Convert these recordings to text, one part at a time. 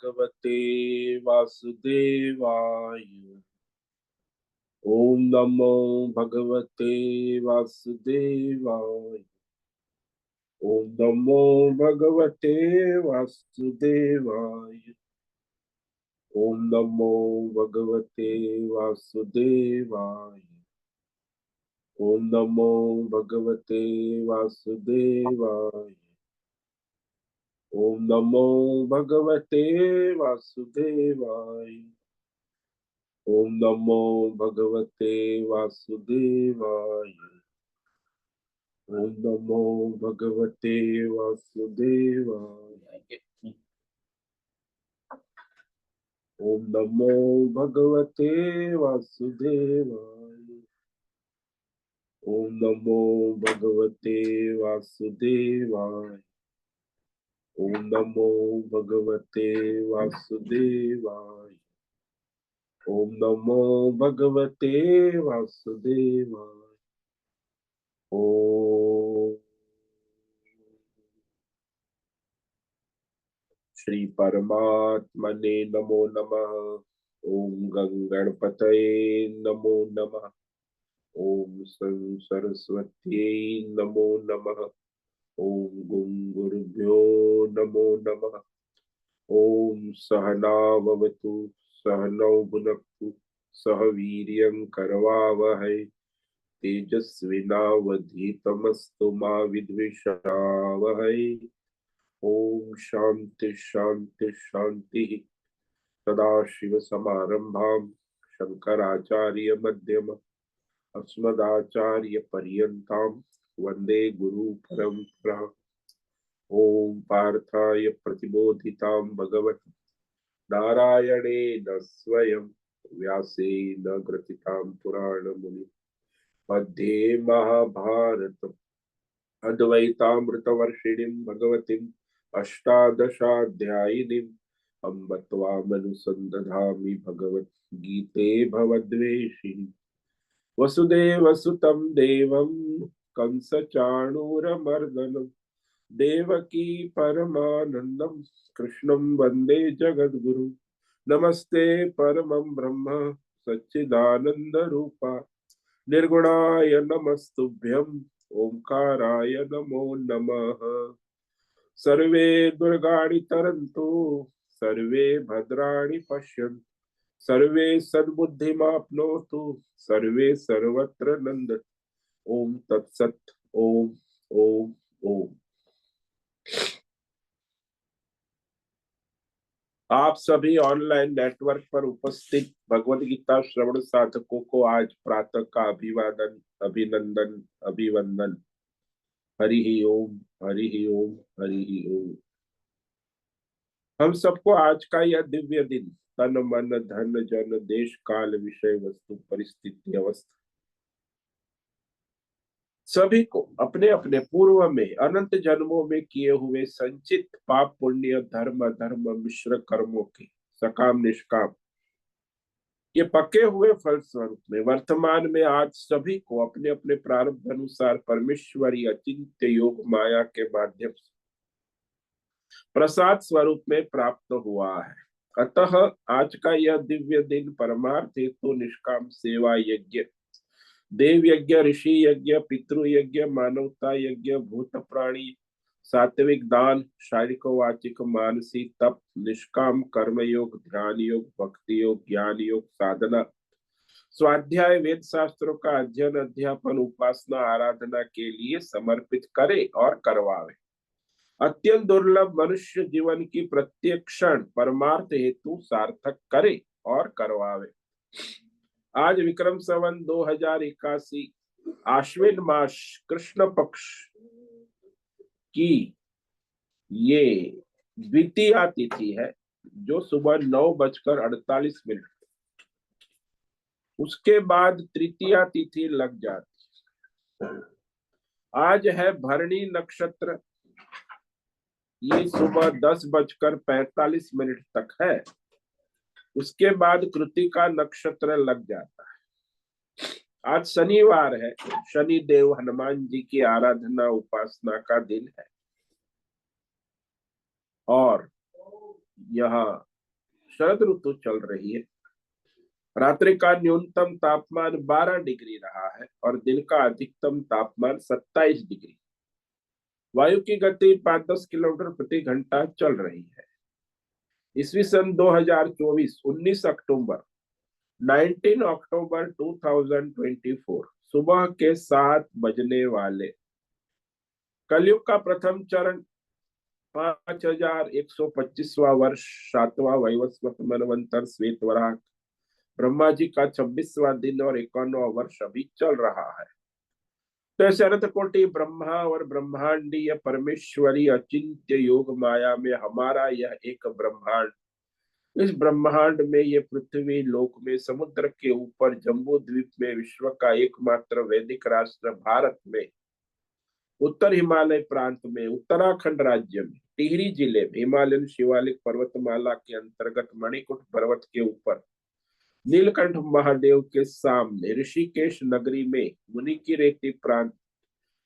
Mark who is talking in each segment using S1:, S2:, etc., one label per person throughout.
S1: भगवते वासुदेवाय। ओम नमो भगवते वासुदेवाय। ओम नमो भगवते वासुदेवाय। ओम नमो भगवते वासुदेवाय। ओम नमो भगवते वासुदेवाय। ओम नमो भगवते वासुदेवाय। ओम नमो भगवते वासुदेवाय। ओम नमो भगवते वासुदेवाय। ओम नमो भगवते वासुदेवाय। ओम नमो भगवते वासुदेवाय। ओम नमो भगवते वासुदेवाय। ओम नमो भगवते वासुदेवाय। ओम श्री परमात्मने नमो नमः। ओम गंगणपतये नमो नमः। ओम सरस्वत्यै नमो नमः। ओम गुरुभ्यो नमो नमः। ओम सहनाववतु सहनौ भुनक्तु सह वीर्यं करवावहै तेजस्विनावधीतमस्तु मा विद्विषावहै। ओम शांति शांति शांति। सदाशिव समारंभां शंकराचार्य मध्यम अस्मदाचार्य पर्यन्तां वंदे गुरु परंपरा। ओम पार्थाय प्रतिबोधितां भगवती नारायणेन स्वयं व्यासेन ग्रथितां पुराणमुनि मध्ये महाभारतम् अद्वैतामृतवर्षिणीं भगवतीम् अष्टादशाध्यायिनीम् अम्ब त्वामनुसन्दधामि भगवद्गीते भवद्वेषिणि। वसुदेवसुतं देवं कंसचाणूरमर्दनं देवकी परमानन्दं कृष्णं वन्दे जगद्गुरु। नमस्ते परमं ब्रह्म सच्चिदानन्दरूपा निर्गुणाय नमस्तुभ्यं ओंकाराय नमो नमः। सर्वे दुर्गाणि तरन्तु सर्वे भद्राणि पश्यन्तु सर्वे सद्बुद्धिमाप्नोतु सर्वे सर्वत्र नन्दतु। ओम तत्सत्। ओम ओम ओम। आप सभी ऑनलाइन नेटवर्क पर उपस्थित भगवद गीता श्रवण साधकों को आज प्रातः का अभिवादन अभिनंदन अभिवंदन। हरि ही ओम हरि ही ओम हरि ही ओम। हम सबको आज का यह दिव्य दिन तन मन धन जन देश काल विषय वस्तु परिस्थिति अवस्था सभी को अपने अपने पूर्व में अनंत जन्मों में किए हुए संचित पाप पुण्य धर्म धर्म मिश्र कर्मों के सकाम निष्काम ये पके हुए फल स्वरूप में वर्तमान में आज सभी को अपने अपने प्रारब्ध अनुसार परमेश्वरी अचिंत्य योग माया के माध्यम से प्रसाद स्वरूप में प्राप्त हुआ है। अतः आज का यह दिव्य दिन परमार्थ हेतु निष्काम सेवा यज्ञ देव यज्ञ ऋषि यज्ञ पितृ यज्ञ मानवता यज्ञ भूत प्राणी सात्विक दान शारीरिक वाचिक मानसिक तप निष्काम कर्म योग ध्यान योग भक्ति योग ज्ञान योग साधना स्वाध्याय वेद शास्त्रों का अध्ययन अध्यापन उपासना आराधना के लिए समर्पित करे और करवावे। अत्यंत दुर्लभ मनुष्य जीवन की प्रत्येक क्षण परमार्थ हेतु सार्थक करे और करवावे। आज विक्रम संवत 2081 आश्विन मास कृष्ण पक्ष की ये द्वितीया तिथि है जो सुबह 9:48। उसके बाद तृतीया तिथि लग जाती। आज है भरणी नक्षत्र, ये सुबह 10:45 तक है। उसके बाद कृतिका नक्षत्र लग जाता है। आज शनिवार है, शनि देव हनुमान जी की आराधना उपासना का दिन है और यह शरद ऋतु चल रही है। रात्रि का न्यूनतम तापमान 12 डिग्री रहा है और दिन का अधिकतम तापमान 27 डिग्री। वायु की गति 5-10 किलोमीटर प्रति घंटा चल रही है। ईस्वी सन 2024 19 अक्टूबर 19 अक्टूबर 2024 सुबह के 7 बजने वाले। कलयुग का प्रथम चरण 5125वां वर्ष, 7वां वैवस्वत मनवंतर श्वेत वराह, ब्रह्मा जी का 26वां दिन और 51वां वर्ष अभी चल रहा है। तो शरत कोटि ब्रह्मा और ब्रह्मांडीय परमेश्वरी अचिंत्य योग माया में हमारा यह एक ब्रह्मांड, इस ब्रह्मांड में ये पृथ्वी लोक में समुद्र के ऊपर जम्बू द्वीप में विश्व का एकमात्र वैदिक राष्ट्र भारत में उत्तर हिमालय प्रांत में उत्तराखंड राज्य में टिहरी जिले में हिमालयन शिवालिक पर्वतमाला के अंतर्गत मणिकुट पर्वत के ऊपर नीलकंठ महादेव के सामने ऋषिकेश नगरी में मुनि की रेती प्रांत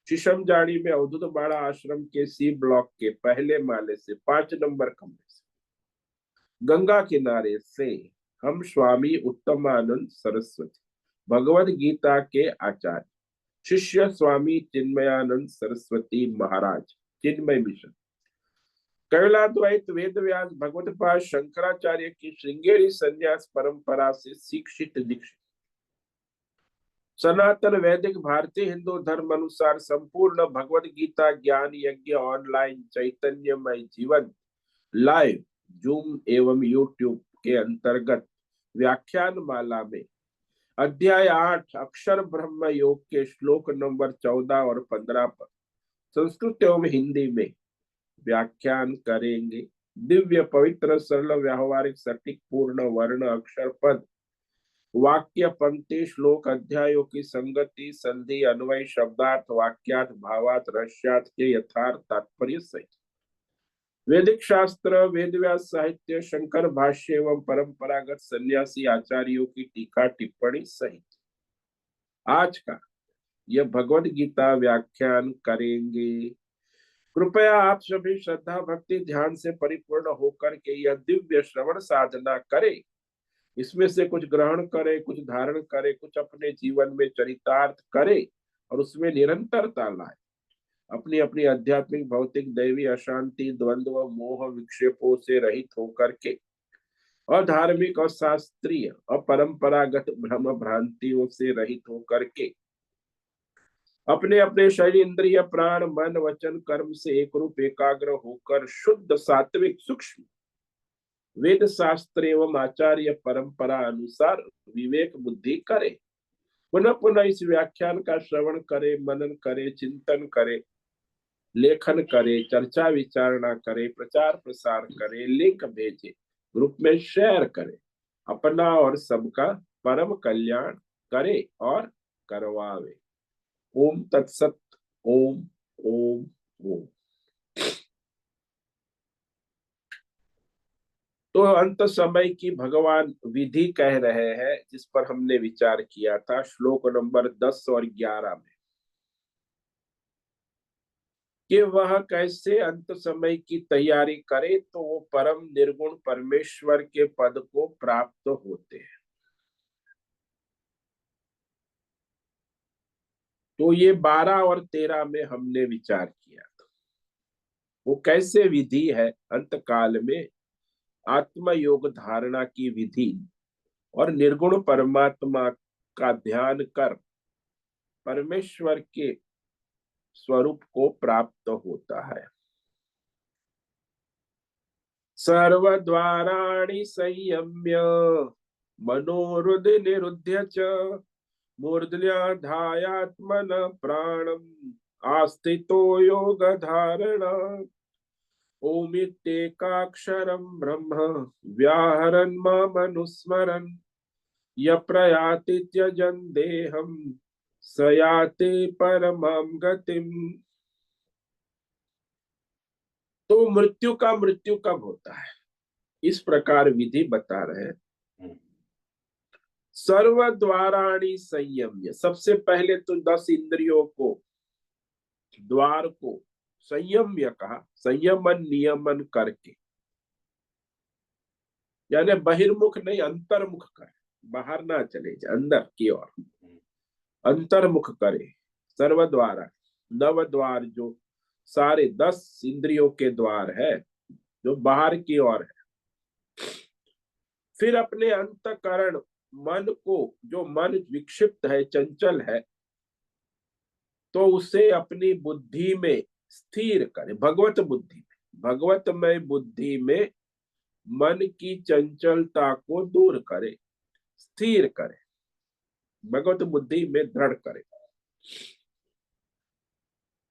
S1: शीशमजाड़ी में अवधूत बाड़ा आश्रम के सी ब्लॉक के पहले माले से 5 नंबर कमरे से गंगा किनारे से हम स्वामी उत्तमानंद सरस्वती भगवद गीता के आचार्य शिष्य स्वामी चिन्मयानंद सरस्वती महाराज चिन्मय मिशन कैलाद्वैत वेद व्यास भगवतपाद शंकराचार्य की श्रृंगेरी संन्यास परंपरा से शिक्षित दीक्षित सनातन वैदिक भारतीय हिंदू धर्म अनुसार संपूर्ण भगवद गीता ज्ञान यज्ञ ऑनलाइन चैतन्यमय जीवन लाइव जूम एवं यूट्यूब के अंतर्गत व्याख्यान माला में अध्याय 8 अक्षर ब्रह्म योग के श्लोक नंबर 14 और 15 पर संस्कृत एवं हिंदी में व्याख्यान करेंगे। दिव्य पवित्र सरल व्यावहारिक सटीक पूर्ण वर्ण अक्षर पद वाक्य पंक्ति श्लोक अध्यायों की संगति संधि अन्वय शब्दार्थ वाक्यार्थ भावार्थ रहस्यार्थ के यथार्थ तात्पर्य सहित वैदिक शास्त्र वेद व्यास साहित्य शंकर भाष्य एवं परंपरागत सन्यासी आचार्यों की टीका टिप्पणी सहित आज का यह भगवद गीता व्याख्यान करेंगे। कृपया आप सभी श्रद्धा भक्ति ध्यान से परिपूर्ण होकर के यह दिव्य श्रवण साधना करें। इसमें से कुछ ग्रहण करे, कुछ धारण करे, कुछ अपने जीवन में चरितार्थ करे और उसमें निरंतरता लाए। अपनी अपनी आध्यात्मिक भौतिक दैवी अशांति द्वंद्व मोह विक्षेपों से रहित होकर के और धार्मिक और शास्त्रीय और परंपरागत भ्रम भ्रांतियों से रहित होकर के अपने अपने शरीर इंद्रिय प्राण मन वचन कर्म से एक रूप एकाग्र होकर शुद्ध सात्विक सूक्ष्म वेद शास्त्र एवं आचार्य परंपरा अनुसार विवेक बुद्धि करे। पुनः पुनः इस व्याख्यान का श्रवण करे, मनन करे, चिंतन करे, लेखन करे, चर्चा विचारणा करे, प्रचार प्रसार करे, लिंक भेजे, ग्रुप में शेयर करे, अपना और सबका परम कल्याण करे और करवावे। ओम तत्सत। ओम ओम ओम। तो अंत समय की भगवान विधि कह रहे हैं जिस पर हमने विचार किया था श्लोक नंबर 10 और 11 में कि वह कैसे अंत समय की तैयारी करे तो वो परम निर्गुण परमेश्वर के पद को प्राप्त होते हैं। तो ये 12 और 13 में हमने विचार किया था वो कैसे विधि है अंत काल में आत्म योग धारणा की विधि और निर्गुण परमात्मा का ध्यान कर परमेश्वर के स्वरूप को प्राप्त होता है। सर्वद्वाराणि संयम्य मनोहृदय निरुध्य च मूर्धन्याधायात्मन प्राणम आस्थितो योग धारणा ओमित्येकाक्षरं ब्रह्म व्याहरन् मामनुस्मरन् य प्रयाति त्यजन् देहं स याति परमां गतिम्। तो मृत्यु कब होता है इस प्रकार विधि बता रहे हैं। सर्व द्वाराणि संयम्य, सबसे पहले तो 10 इंद्रियों को द्वार को संयम्य कहा, संयमन नियमन करके यानी बहिर्मुख नहीं, अंतर्मुख करे, बाहर ना चले जाए, अंदर की ओर अंतर्मुख करे। सर्व द्वारा, नव द्वार जो सारे 10 इंद्रियों के द्वार है, जो बाहर की ओर है। फिर अपने अंतकरण मन को, जो मन विक्षिप्त है, चंचल है, तो उसे अपनी बुद्धि में स्थिर करे, भगवत बुद्धि में, भगवतमय बुद्धि में मन की चंचलता को दूर करे, स्थिर करे, भगवत बुद्धि में दृढ़ करे।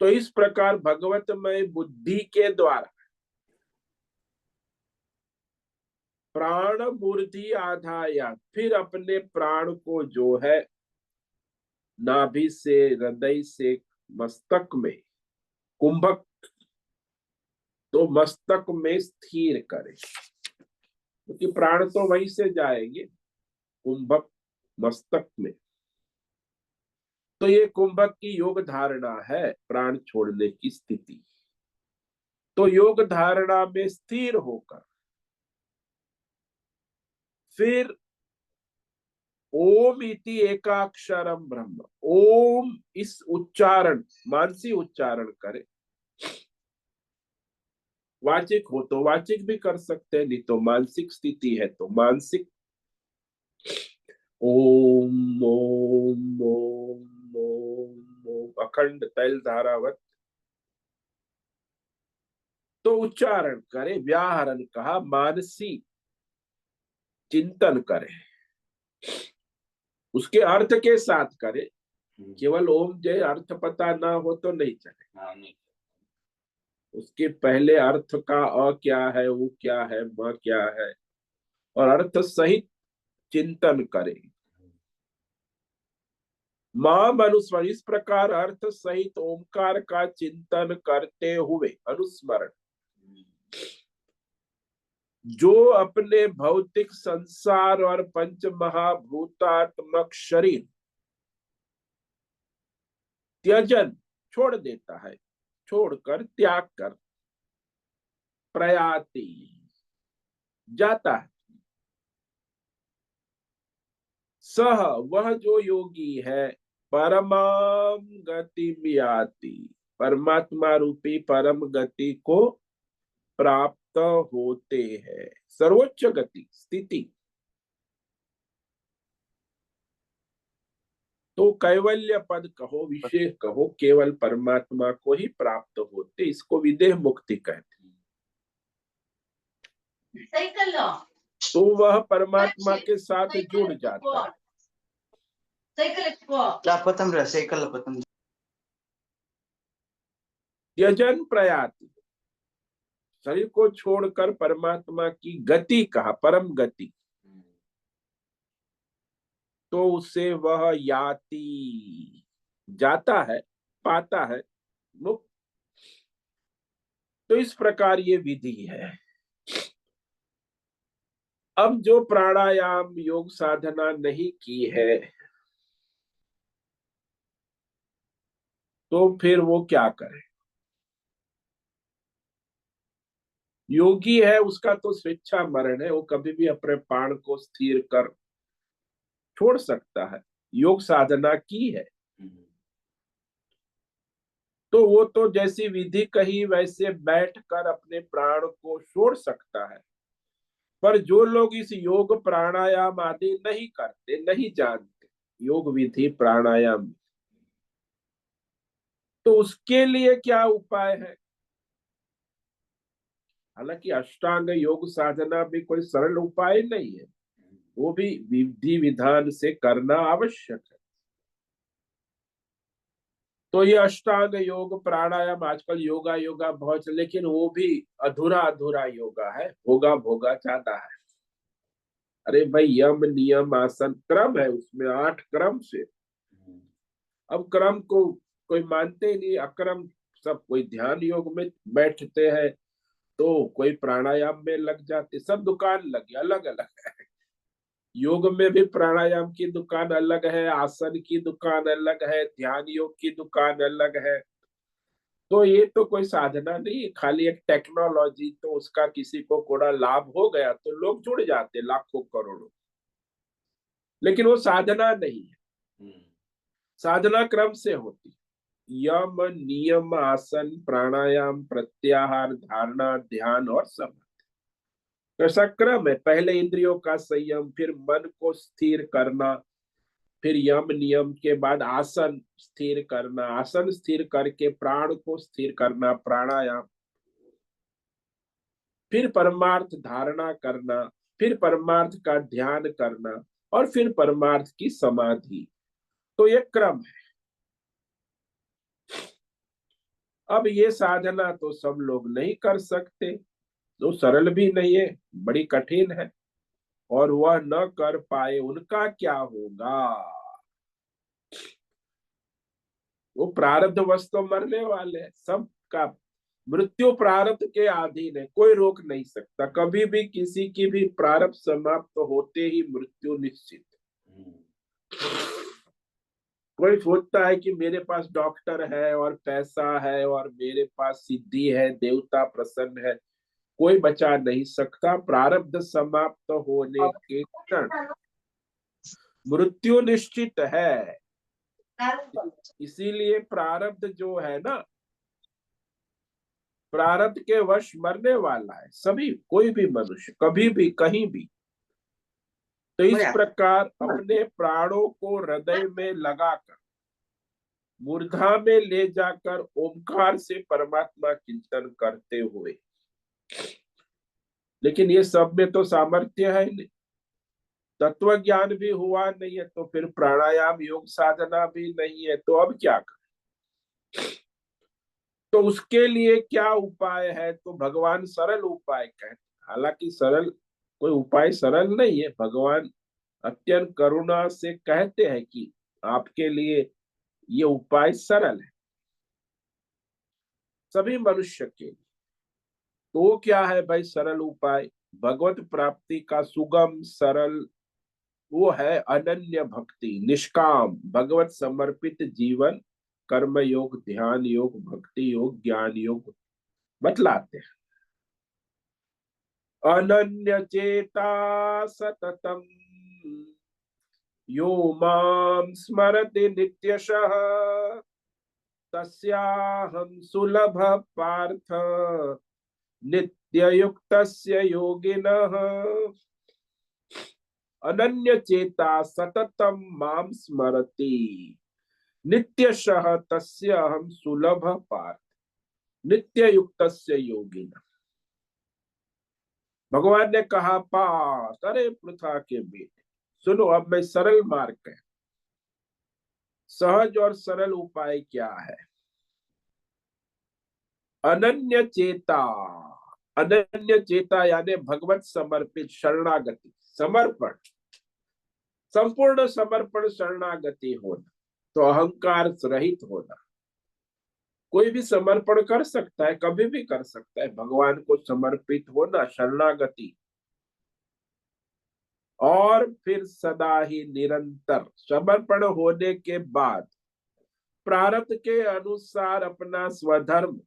S1: तो इस प्रकार भगवतमय बुद्धि के द्वारा प्राण बुद्धि आधाया, फिर अपने प्राण को जो है नाभि से, हृदय से मस्तक में, कुंभक, तो मस्तक में स्थिर करे, क्योंकि प्राण तो वहीं से जाएंगे, कुंभक मस्तक में। तो ये कुंभक की योग धारणा है, प्राण छोड़ने की स्थिति। तो योग धारणा में स्थिर होकर फिर ओम इति एकाक्षरम ब्रह्म, ओम इस उच्चारण, मानसी उच्चारण करे। वाचिक हो तो वाचिक भी कर सकते हैं, नहीं तो मानसिक स्थिति है तो मानसिक। ओम ओम ओम ओम ओम, अखंड तैल धारावत। तो उच्चारण करे, व्याहरण कहा, मानसी चिंतन करे, उसके अर्थ के साथ करे। केवल ओम जय अर्थ पता ना हो तो नहीं चले, उसके पहले अर्थ का अ क्या है, वो क्या है, म क्या है, और अर्थ सहित चिंतन करे। माम अनुस्मरण, इस प्रकार अर्थ सहित ओंकार का चिंतन करते हुए, अनुस्मरण, जो अपने भौतिक संसार और पंच महाभूतात्मक शरीर त्यजन, छोड़ देता है, छोड़कर, त्याग कर, प्रयाति, जाता है, सह, वह जो योगी है, परमाम गति मियाति, परमात्मा रूपी परम गति को प्राप्त होते हैं, सर्वोच्च गति, स्थिति। तो कैवल्य पद कहो, विशेष कहो, केवल परमात्मा को ही प्राप्त होते, इसको विदेह मुक्ति कहते हैं। तो वह परमात्मा के साथ जुड़ जाता है। त्यजन प्रयाति, शरीर को छोड़कर परमात्मा की गति कहा, परम गति, तो उसे वह याति, जाता है, पाता है, मुक्त। तो इस प्रकार ये विधि है। अब जो प्राणायाम योग साधना नहीं की है, तो फिर वो क्या करे? योगी है, उसका तो स्वेच्छा मरण है, वो कभी भी अपने प्राण को स्थिर कर छोड़ सकता है, योग साधना की है तो वो तो जैसी विधि कही वैसे बैठकर अपने प्राण को छोड़ सकता है। पर जो लोग इस योग प्राणायाम आदि नहीं करते, नहीं जानते योग विधि प्राणायाम, तो उसके लिए क्या उपाय है? हालांकि अष्टांग योग साधना भी कोई सरल उपाय नहीं है, वो भी विधि विधान से करना आवश्यक है। तो ये अष्टांग योग प्राणायाम आजकल योगा योगा बहुत, लेकिन वो भी अधूरा अधूरा योगा है, भोगा भोगा ज्यादा है। अरे भाई, यम नियम आसन क्रम है, उसमें 8 क्रम से। अब क्रम को कोई मानते ही नहीं, अक्रम। सब कोई ध्यान योग में बैठते हैं, तो कोई प्राणायाम में लग जाते, सब दुकान लगी, अलग अलग है। योग में भी प्राणायाम की दुकान अलग है, आसन की दुकान अलग है, ध्यान योग की दुकान अलग है। तो ये तो कोई साधना नहीं है, खाली एक टेक्नोलॉजी। तो उसका किसी को थोड़ा लाभ हो गया तो लोग जुड़ जाते लाखों करोड़ों, लेकिन वो साधना नहीं है। साधना क्रम से होती, यम नियम आसन प्राणायाम प्रत्याहार धारणा ध्यान और समाधि, ऐसा क्रम है। पहले इंद्रियों का संयम, फिर मन को स्थिर करना, फिर यम नियम के बाद आसन स्थिर करना, आसन स्थिर करके प्राण को स्थिर करना प्राणायाम, फिर परमार्थ धारणा करना, फिर परमार्थ का ध्यान करना, और फिर परमार्थ की समाधि। तो ये क्रम है। अब ये साधना तो सब लोग नहीं कर सकते, तो सरल भी नहीं है, बड़ी कठिन है। और वह न कर पाए उनका क्या होगा? वो प्रारब्ध वश तो मरने वाले हैं सबका। मृत्यु प्रारब्ध के अधीन है, कोई रोक नहीं सकता। कभी भी किसी की भी प्रारब्ध समाप्त होते ही मृत्यु निश्चित। कोई सोचता है कि मेरे पास डॉक्टर है और पैसा है और मेरे पास सिद्धि है, देवता प्रसन्न है, कोई बचा नहीं सकता। प्रारब्ध समाप्त होने के क्षण मृत्यु निश्चित है। इसीलिए प्रारब्ध जो है ना, प्रारब्ध के वश मरने वाला है सभी, कोई भी मनुष्य कभी भी कहीं भी। तो इस प्रकार अपने प्राणों को हृदय में लगाकर मूर्धा में ले जाकर ओमकार से परमात्मा चिंतन करते हुए, लेकिन ये सब में तो सामर्थ्य है नहीं, तत्व ज्ञान भी हुआ नहीं है, तो फिर प्राणायाम योग साधना भी नहीं है, तो अब क्या कर? तो उसके लिए क्या उपाय है? तो भगवान सरल उपाय कहते। हालांकि सरल कोई उपाय सरल नहीं है, भगवान अत्यंत करुणा से कहते हैं कि आपके लिए ये उपाय सरल है, सभी मनुष्य के लिए। तो क्या है भाई सरल उपाय? भगवत प्राप्ति का सुगम सरल वो है अनन्य भक्ति, निष्काम भगवत समर्पित जीवन, कर्म योग ध्यान योग भक्ति योग ज्ञान योग बतलाते हैं। अनन्य चेता सततम यो माम स्मरति नित्यशः तस्याहं सुलभ पार्थ नित्ययुक्तस्य योगिनः। अनन्य चेता सततम माम स्मरति नित्यशः तस्य अहम सुलभ पार्थ नित्ययुक्तस्य योगिनः। भगवान ने कहा पार्थ, अरे पृथा के बेटे सुनो, अब मैं सरल मार्ग है, सहज और सरल उपाय क्या है? अनन्य चेता, अनन्य चेता यानी भगवत समर्पित शरणागति, समर्पण, संपूर्ण समर्पण शरणागति होना, तो अहंकार रहित होना। कोई भी समर्पण कर सकता है, कभी भी कर सकता है, भगवान को समर्पित होना शरणागति। और फिर सदा ही निरंतर समर्पण होने के बाद प्रारब्ध के अनुसार अपना स्वधर्म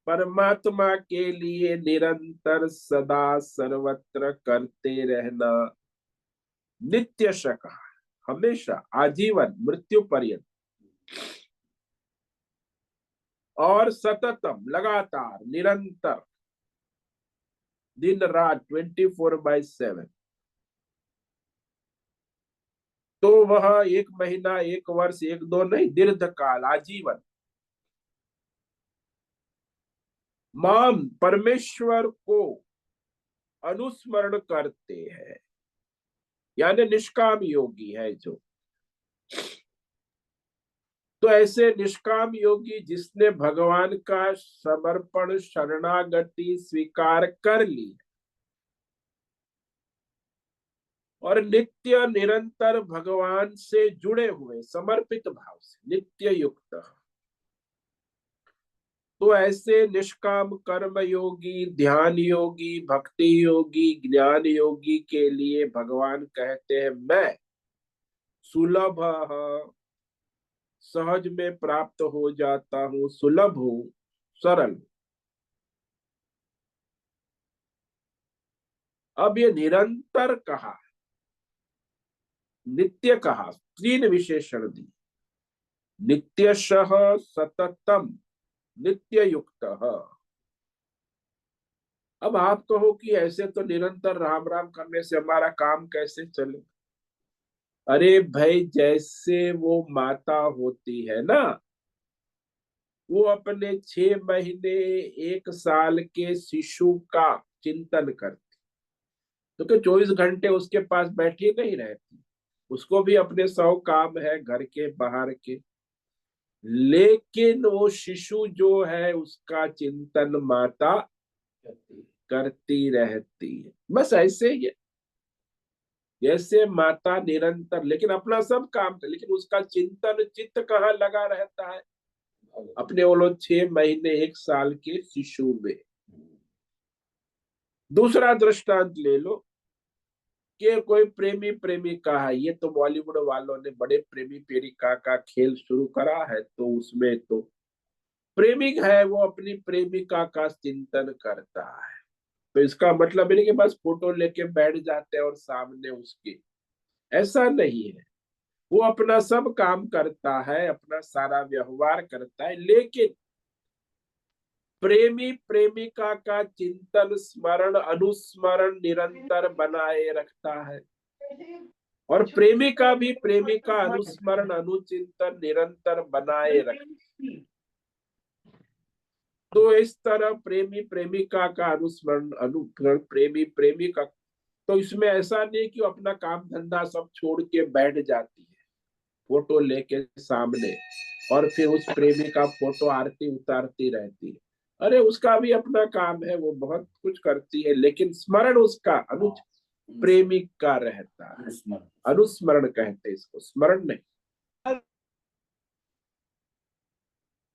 S1: परमात्मा के लिए निरंतर सदा सर्वत्र करते रहना, नित्य शका, हमेशा आजीवन मृत्यु पर्यंत, और सततम लगातार निरंतर दिन रात 24/7। तो वह एक महीना एक वर्ष एक दो नहीं, दीर्घ काल आजीवन माम परमेश्वर को अनुस्मरण करते हैं, यानी निष्काम योगी है जो। तो ऐसे निष्काम योगी जिसने भगवान का समर्पण शरणागति स्वीकार कर ली और नित्य निरंतर भगवान से जुड़े हुए समर्पित भाव से नित्य युक्त, तो ऐसे निष्काम कर्म योगी ध्यान योगी भक्ति योगी ज्ञान योगी के लिए भगवान कहते हैं मैं सुलभ सहज में प्राप्त हो जाता हूँ, सुलभ हूँ, सरल। अब ये निरंतर कहा, नित्य कहा, तीन विशेषण दी। नित्यशः सततम नित्य युक्त। अब आप कहो कि ऐसे तो निरंतर राम राम करने से हमारा काम कैसे चले? अरे भाई, जैसे वो माता होती है ना, वो अपने 6 महीने 1 साल के शिशु का चिंतन करती, तो क्या 24 घंटे उसके पास बैठी नहीं रहती? उसको भी अपने 100 काम है, घर के बाहर के। लेकिन वो शिशु जो है उसका चिंतन माता करती रहती है। बस ऐसे ही है, जैसे माता निरंतर, लेकिन अपना सब काम, लेकिन उसका चिंतन चित्त कहाँ लगा रहता है? अपने वो लोग 6 महीने 1 साल के शिशु में। दूसरा दृष्टांत ले लो कि कोई प्रेमी प्रेमिका है। ये तो बॉलीवुड वालों ने बड़े प्रेमी प्रेमिका का खेल शुरू करा है, तो उसमें तो प्रेमिक है, वो अपनी प्रेमिका का चिंतन करता है। तो इसका मतलब नहीं कि बस फोटो लेके बैठ जाते हैं और सामने उसके, ऐसा नहीं है। वो अपना सब काम करता है, अपना सारा व्यवहार करता है, लेकिन प्रेमी प्रेमिका का चिंतन स्मरण अनुस्मरण निरंतर बनाए रखता है। और प्रेमिका भी प्रेमिका अनुस्मरण अनुचिंतन निरंतर बनाए रखती है। तो इस तरह प्रेमी प्रेमिका का अनुस्मरण अनुकरण प्रेमी प्रेमिका, तो इसमें ऐसा नहीं कि वो अपना काम धंधा सब छोड़ के बैठ जाती है फोटो लेके सामने, और फिर उस प्रेमी का फोटो आरती उतारती रहती है। अरे उसका भी अपना काम है, वो बहुत कुछ करती है, लेकिन स्मरण उसका प्रेमिक का रहता है। अनुस्मरण कहते हैं इसको, स्मरण नहीं।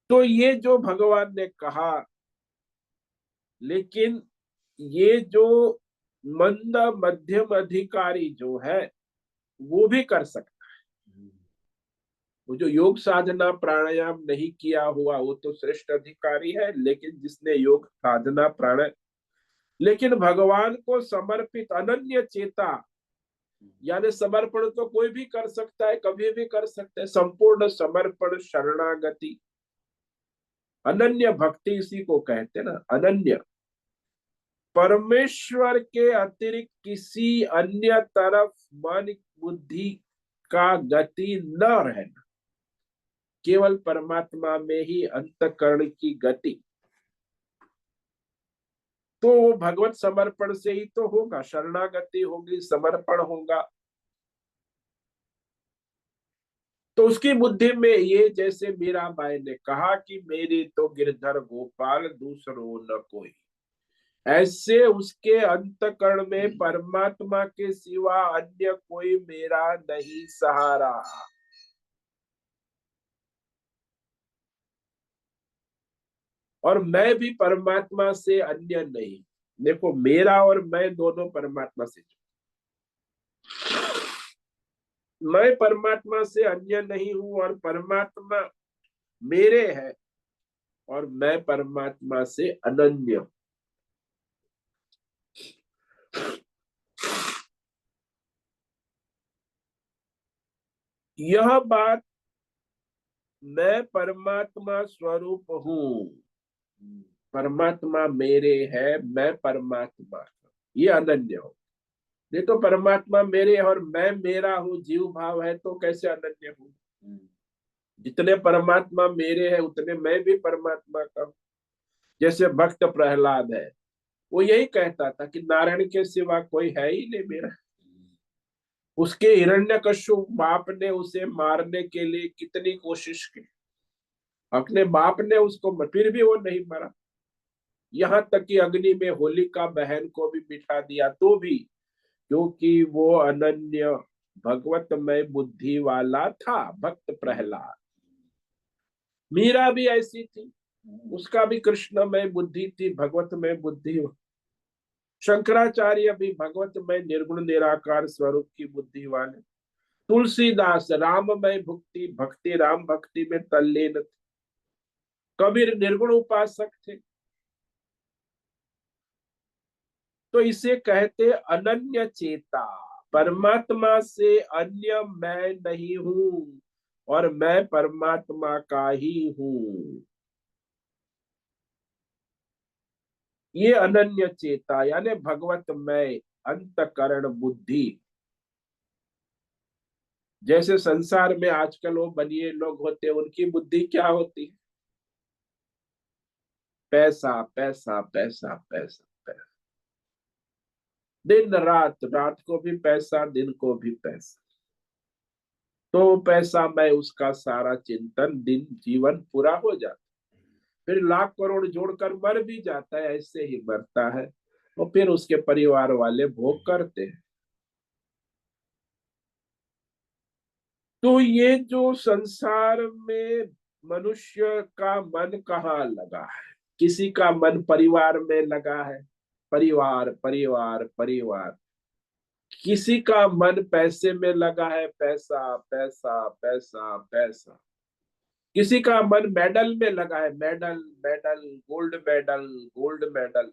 S1: तो ये जो भगवान ने कहा, लेकिन ये जो मंद मध्यम अधिकारी जो है वो भी कर सकता है। वो जो योग साधना प्राणायाम नहीं किया हुआ वो तो श्रेष्ठ अधिकारी है, लेकिन जिसने योग साधना प्राणायाम, लेकिन भगवान को समर्पित अनन्य चेता, यानी समर्पण तो कोई भी कर सकता है, कभी भी कर सकता है। संपूर्ण समर्पण शरणागति, अनन्य भक्ति इसी को कहते हैं ना, अनन्य। परमेश्वर के अतिरिक्त किसी अन्य तरफ मन बुद्धि का गति न रहना, केवल परमात्मा में ही अंतःकरण की गति। तो वो भगवत समर्पण से ही तो होगा, शरणागति होगी, समर्पण होगा। तो उसकी बुद्धि में ये, जैसे मीराबाई ने कहा कि मेरे तो गिरधर गोपाल दूसरो न कोई, ऐसे उसके अंतःकरण में परमात्मा के सिवा अन्य कोई मेरा नहीं सहारा। और मैं भी परमात्मा से अन्य नहीं। देखो, मेरा और मैं दोनों परमात्मा से, मैं परमात्मा से अन्य नहीं हूं और परमात्मा मेरे है, और मैं परमात्मा से अनन्य हूं। यह बात, मैं परमात्मा स्वरूप हूं, परमात्मा मेरे है, मैं परमात्मा, ये अनन्य हो। नहीं तो परमात्मा मेरे और मैं मेरा हूँ, जीव भाव है, तो कैसे अनन्य हूँ? जितने परमात्मा मेरे हैं उतने मैं भी परमात्मा का हूँ। जैसे भक्त प्रहलाद है, वो यही कहता था कि नारायण के सिवा कोई है ही नहीं मेरा। उसके हिरण्यकश्यप बाप ने उसे मारने के लिए कितनी कोशिश की, अपने बाप ने उसको, फिर भी वो नहीं मरा। यहाँ तक कि अग्नि में होलिका बहन को भी बिठा दिया, तो भी, क्योंकि वो अनन्य भगवतमय बुद्धि वाला था भक्त प्रहलाद। मीरा भी ऐसी थी, उसका भी कृष्णमय बुद्धि थी, भगवतमय बुद्धि। शंकराचार्य भी भगवतमय निर्गुण निराकार स्वरूप की बुद्धि वाले। तुलसीदास राममय भक्ति भक्ति राम भक्ति में तल्लीन थे। कबीर निर्गुण उपासक थे। तो इसे कहते अनन्य चेता, परमात्मा से अन्य मैं नहीं हूं और मैं परमात्मा का ही हूं। ये अनन्य चेता यानी भगवतमय अंतकरण बुद्धि। जैसे संसार में आजकल वो बनिए लोग होते हैं, उनकी बुद्धि क्या होती है? पैसा पैसा पैसा पैसा पैसा, दिन रात, रात को भी पैसा, दिन को भी पैसा। तो पैसा में उसका सारा चिंतन, दिन जीवन पूरा हो जाता, फिर लाख करोड़ जोड़कर मर भी जाता है, ऐसे ही मरता है। और फिर उसके परिवार वाले भोग करते हैं। तो ये जो संसार में मनुष्य का मन कहाँ लगा है? किसी का मन परिवार में लगा है, परिवार परिवार परिवार। किसी का मन पैसे में लगा है, पैसा पैसा पैसा पैसा। किसी का मन मेडल में लगा है, medal medal, gold medal gold medal.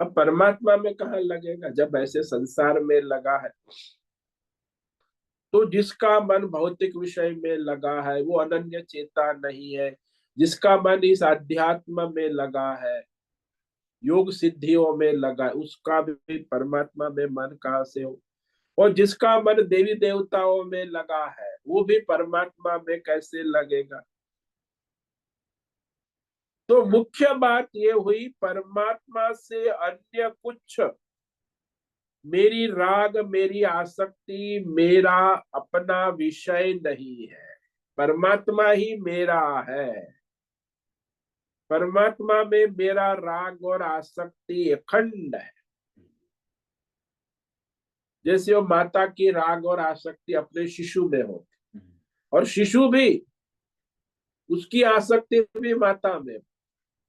S1: अब परमात्मा में कहाँ लगेगा जब ऐसे संसार में लगा है? तो जिसका मन भौतिक विषय में लगा है वो अनन्य चेता नहीं है। जिसका मन इस अध्यात्म में लगा है, योग सिद्धियों में लगा है, उसका भी परमात्मा में मन कहाँ से हो? और जिसका मन देवी देवताओं में लगा है वो भी परमात्मा में कैसे लगेगा? तो मुख्य बात ये हुई, परमात्मा से अन्य कुछ, मेरी राग मेरी आसक्ति मेरा अपना विषय नहीं है। परमात्मा ही मेरा है। परमात्मा में मेरा राग और आसक्ति अखंड है। जैसे वो माता की राग और आसक्ति अपने शिशु में होती, और शिशु भी, उसकी आसक्ति भी माता में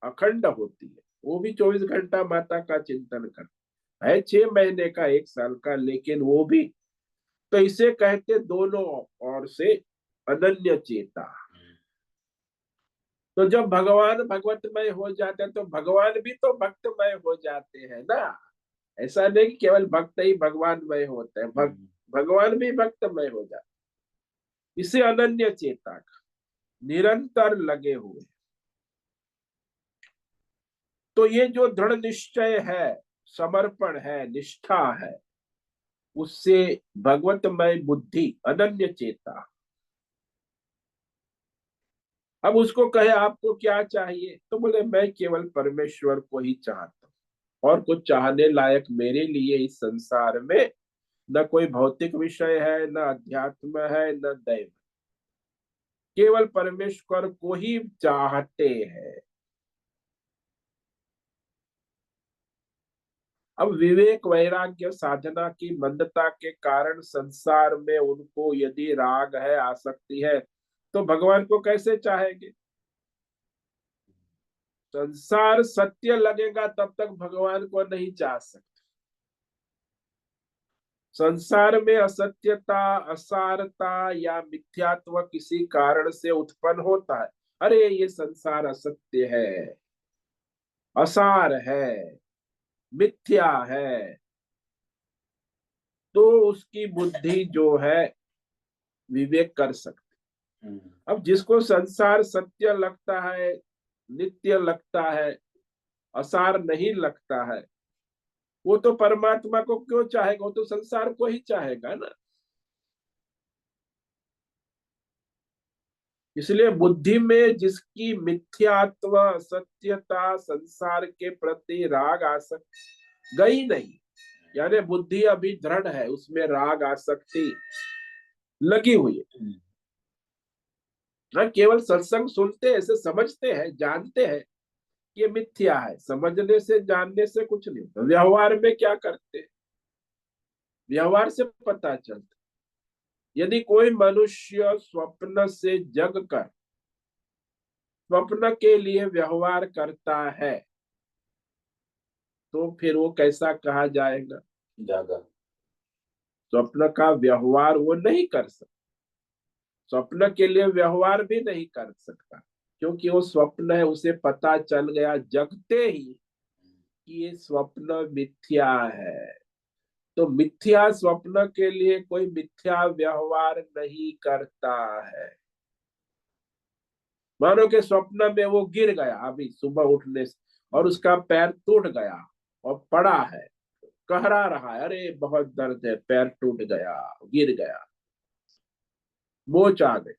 S1: अखंड होती है। वो भी 24 घंटा माता का चिंतन करता है, 6 महीने का, 1 साल का, लेकिन वो भी। तो इसे कहते दोनों ओर से अनन्य चेता। तो जब भगवान भगवतमय हो जाते हैं तो भगवान भी तो भक्तमय हो जाते हैं ना। ऐसा नहीं कि केवल भक्त ही भगवानमय होते हैं, भगवान भी भक्तमय हो जाते। इसे अनन्य चेता का, निरंतर लगे हुए। तो ये जो दृढ़ निश्चय है, समर्पण है, निष्ठा है, उससे भगवतमय बुद्धि, अनन्य चेता। अब उसको कहे आपको क्या चाहिए, तो बोले मैं केवल परमेश्वर को ही चाहता हूं, और कुछ चाहने लायक मेरे लिए इस संसार में न कोई भौतिक विषय है, न अध्यात्म है, न दैव। केवल परमेश्वर को ही चाहते हैं। अब विवेक वैराग्य साधना की मंदता के कारण संसार में उनको यदि राग है, आसक्ति है, तो भगवान को कैसे चाहेंगे? संसार सत्य लगेगा तब तक भगवान को नहीं चाह सकते। संसार में असत्यता, असारता या मिथ्यात्व किसी कारण से उत्पन्न होता है। अरे ये संसार असत्य है, असार है, मिथ्या है। तो उसकी बुद्धि जो है विवेक कर सकती। अब जिसको संसार सत्य लगता है, नित्य लगता है, असार नहीं लगता है, वो तो परमात्मा को क्यों चाहेगा? वो तो संसार को ही चाहेगा ना। इसलिए बुद्धि में जिसकी मिथ्यात्व, सत्यता, संसार के प्रति राग आसक्ति गई नहीं, यानी बुद्धि अभी दृढ़ है, उसमें राग आसक्ति लगी हुई है ना। केवल सत्संग सुनते ऐसे समझते हैं, जानते हैं कि ये मिथ्या है, समझने से जानने से कुछ नहीं होता। व्यवहार में क्या करते हैं? व्यवहार से पता चलता। यदि कोई मनुष्य स्वप्न से जग कर स्वप्न के लिए व्यवहार करता है, तो फिर वो कैसा कहा जाएगा?
S2: जागा।
S1: स्वप्न का व्यवहार वो नहीं कर सकता, स्वप्न के लिए व्यवहार भी नहीं कर सकता, क्योंकि वो स्वप्न है। उसे पता चल गया जगते ही कि ये स्वप्न मिथ्या है। तो मिथ्या स्वप्न के लिए कोई मिथ्या व्यवहार नहीं करता है। मानो के स्वप्न में वो गिर गया अभी सुबह उठने से, और उसका पैर टूट गया और पड़ा है, कहरा रहा है, अरे बहुत दर्द है, पैर टूट गया, गिर गया, मोच आ गई।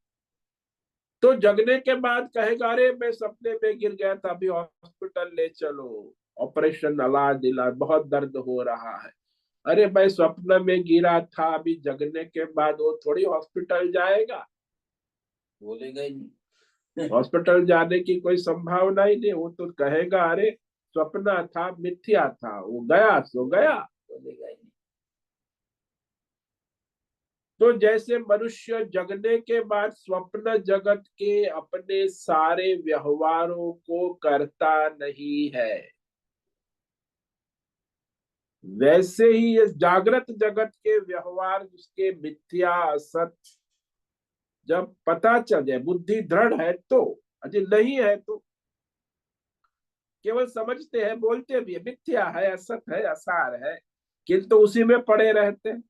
S1: तो जगने के बाद कहेगा अरे मैं सपने में गिर गया था, अभी हॉस्पिटल ले चलो, ऑपरेशन, इलाज इलाज, बहुत दर्द हो रहा है। अरे मैं स्वप्न में गिरा था, अभी जगने के बाद वो थोड़ी हॉस्पिटल जाएगा,
S2: बोलेगा ही नहीं।
S1: हॉस्पिटल जाने की कोई संभावना ही नहीं। वो तो कहेगा अरे स्वप्न था, मिथ्या था, वो गया सो गया।
S2: बोलेगा ही नहीं।
S1: तो जैसे मनुष्य जगने के बाद स्वप्न जगत के अपने सारे व्यवहारों को करता नहीं है, वैसे ही ये जागृत जगत के व्यवहार जिसके मिथ्या असत जब पता चल जाए, बुद्धि दृढ़ है तो, अजय नहीं है तो केवल समझते हैं, बोलते भी है मिथ्या है, असत है, असार है, किंतु उसी में पड़े रहते हैं।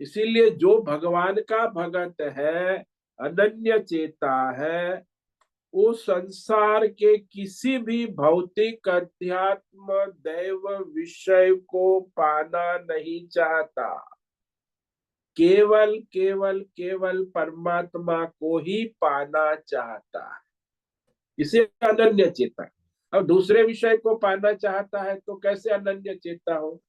S1: इसीलिए जो भगवान का भगत है, अनन्य चेता है, वो संसार के किसी भी भौतिक अध्यात्म दैव विषय को पाना नहीं चाहता, केवल केवल केवल परमात्मा को ही पाना चाहता है। इसे अनन्य चेता। अब दूसरे विषय को पाना चाहता है तो कैसे अनन्य चेता हो?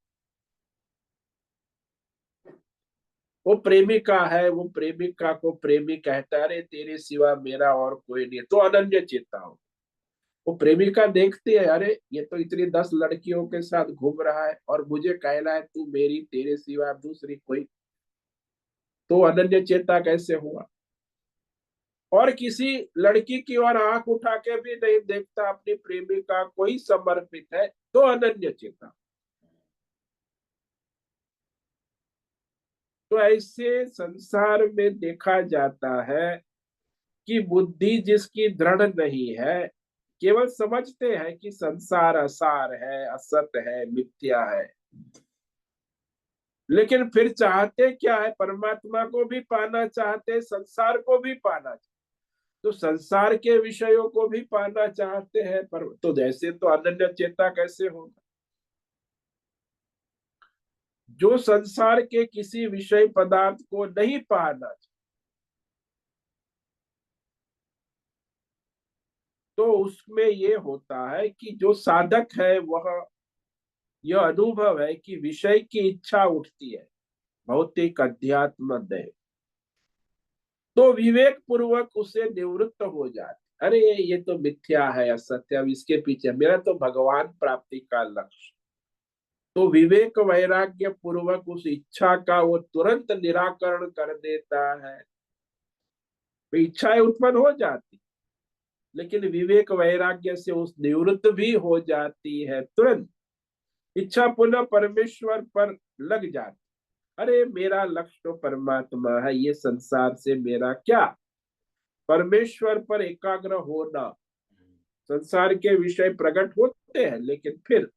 S1: वो प्रेमिका है, वो प्रेमिका को प्रेमी कहता है, अरे तेरे सिवा मेरा और कोई नहीं, तो अनन्य चेता हो। वो प्रेमिका देखती है, अरे ये तो इतनी 10 लड़कियों के साथ घूम रहा है और मुझे कहना है तू मेरी, तेरे सिवा दूसरी कोई, तो अनन्य चेता कैसे हुआ? और किसी लड़की की ओर आंख उठा के भी नहीं देखता, अपनी प्रेमिका को ही समर्पित है, तो अनन्य चेता। तो ऐसे संसार में देखा जाता है कि बुद्धि जिसकी दृढ़ नहीं है, केवल समझते हैं कि संसार असार है, असत है, मिथ्या है, लेकिन फिर चाहते क्या है? परमात्मा को भी पाना चाहते, संसार को भी पाना चाहते, तो संसार के विषयों को भी पाना चाहते हैं, पर तो जैसे तो अनन्य चेता कैसे होगा? जो संसार के किसी विषय पदार्थ को नहीं पाना, तो उसमें ये होता है कि जो साधक है वह यह अनुभव है कि विषय की इच्छा उठती है, भौतिक अध्यात्म दय, तो विवेक पूर्वक उसे निवृत्त हो जाती, अरे ये तो मिथ्या है, असत्य, अब इसके पीछे मेरा तो भगवान प्राप्ति का लक्ष्य। तो विवेक वैराग्य पूर्वक उस इच्छा का वो तुरंत निराकरण कर देता है। तो इच्छाएं उत्पन्न हो जाती, लेकिन विवेक वैराग्य से उस निवृत्त भी हो जाती है तुरंत। इच्छा पुनः परमेश्वर पर लग जाती, अरे मेरा लक्ष्य तो परमात्मा है, ये संसार से मेरा क्या? परमेश्वर पर एकाग्र होना। संसार के विषय प्रकट होते हैं, लेकिन फिर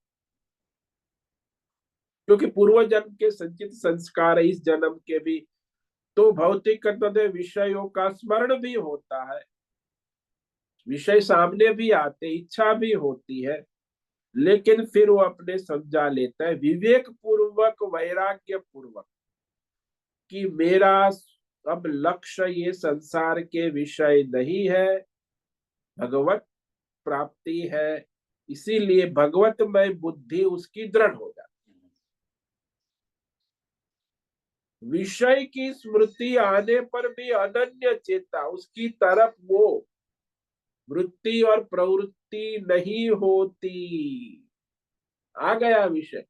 S1: क्योंकि पूर्व जन्म के संचित संस्कार इस जन्म के भी, तो भौतिक विषयों का स्मरण भी होता है, विषय सामने भी आते, इच्छा भी होती है, लेकिन फिर वो अपने समझा लेता है विवेक पूर्वक, वैराग्य पूर्वक, कि मेरा अब लक्ष्य ये संसार के विषय नहीं है, भगवत प्राप्ति है। इसीलिए भगवतमय बुद्धि उसकी दृढ़ हो जाती, विषय की स्मृति आने पर भी अनन्य चेता, उसकी तरफ वो वृत्ति और प्रवृत्ति नहीं होती। आ गया विषय,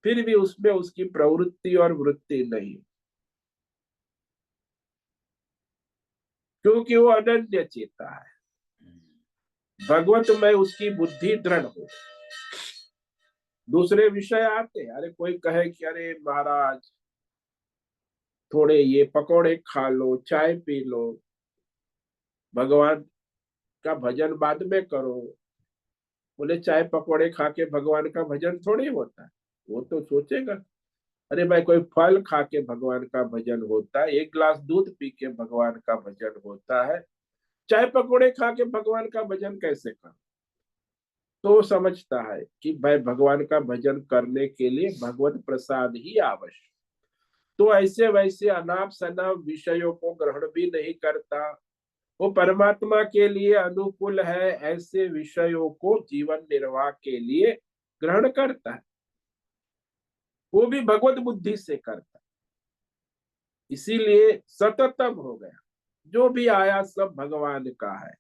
S1: फिर भी उसमें उसकी प्रवृत्ति और वृत्ति नहीं, क्योंकि वो अनन्य चेता है। भगवत में उसकी बुद्धि दृढ़ हो, दूसरे विषय आते। अरे कोई कहे कि अरे महाराज थोड़े ये पकोड़े खा लो, चाय पी लो, भगवान का भजन बाद में करो। बोले चाय पकोड़े खा के भगवान का भजन थोड़ी होता है। वो तो सोचेगा अरे भाई कोई फल खा के भगवान का भजन होता है, एक गिलास दूध पी के भगवान का भजन होता है, चाय पकोड़े खा के भगवान का भजन कैसे कर। तो समझता है कि भाई भगवान का भजन करने के लिए भगवत प्रसाद ही आवश्यक। तो ऐसे वैसे अनाप शनाप विषयों को ग्रहण भी नहीं करता। वो परमात्मा के लिए अनुकूल है ऐसे विषयों को जीवन निर्वाह के लिए ग्रहण करता है, वो भी भगवत बुद्धि से करता है। इसीलिए सततम हो गया, जो भी आया सब भगवान का है।